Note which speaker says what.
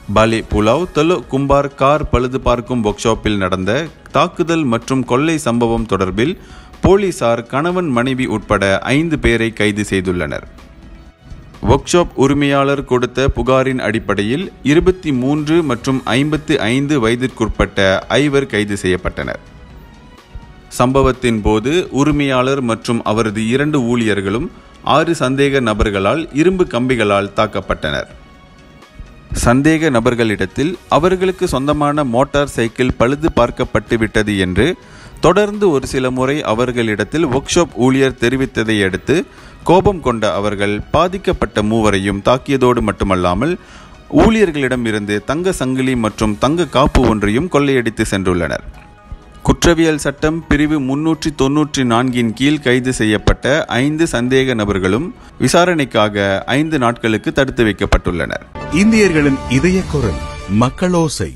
Speaker 1: பாலே pulao Teluk Kumbar car பழுது பார்க்கும் ஒர்க் ஷாப்பில் நடந்த தாக்குதல் மற்றும் கொள்ளை சம்பவம் தொடர்பில் போலீசார் கணவன் மனைவி உட்பட 5 பேரை கைது செய்துள்ளனர். ஒர்க் ஷாப் உரிமையாளர் கொடுத்த புகாரின் அடிப்படையில் 23 மற்றும் 55 வயதிற்குட்பட்ட 5 கைது செய்யப்பட்டனர். சம்பவத்தின் போது உரிமையாளர் மற்றும் அவரது 2 ஊழியர்களும் 6 சந்தேக நபர்களால் இரும்பு கம்பிகளால் தாக்கப்பட்டனர். சந்தேக நபர்களிடத்தில் அவர்களுக்கு சொந்தமான மோட்டார் சைக்கிள் பழுது பார்க்கப்பட்டு விட்டது என்று தொடர்ந்து ஒரு சில முறை அவர்களிடத்தில் ஒர்க் ஷாப் ஊழியர் தெரிவித்ததை அடுத்து கோபம் கொண்ட அவர்கள் பாதிக்கப்பட்ட மூவரையும் தாக்கியதோடு மட்டுமல்லாமல் ஊழியர்களிடம் இருந்து தங்க சங்கிலி மற்றும் தங்க காப்பு ஒன்றையும் கொள்ளையடித்து சென்றுள்ளனர். குற்றவியல் சட்டம் பிரிவு 394 கீழ் கைது செய்யப்பட்ட 5 சந்தேக நபர்களும் விசாரணைக்காக 5 நாட்களுக்கு தடுத்து வைக்கப்பட்டுள்ளனர்.
Speaker 2: இந்தியர்களின் இதய குரல் மக்களோசை.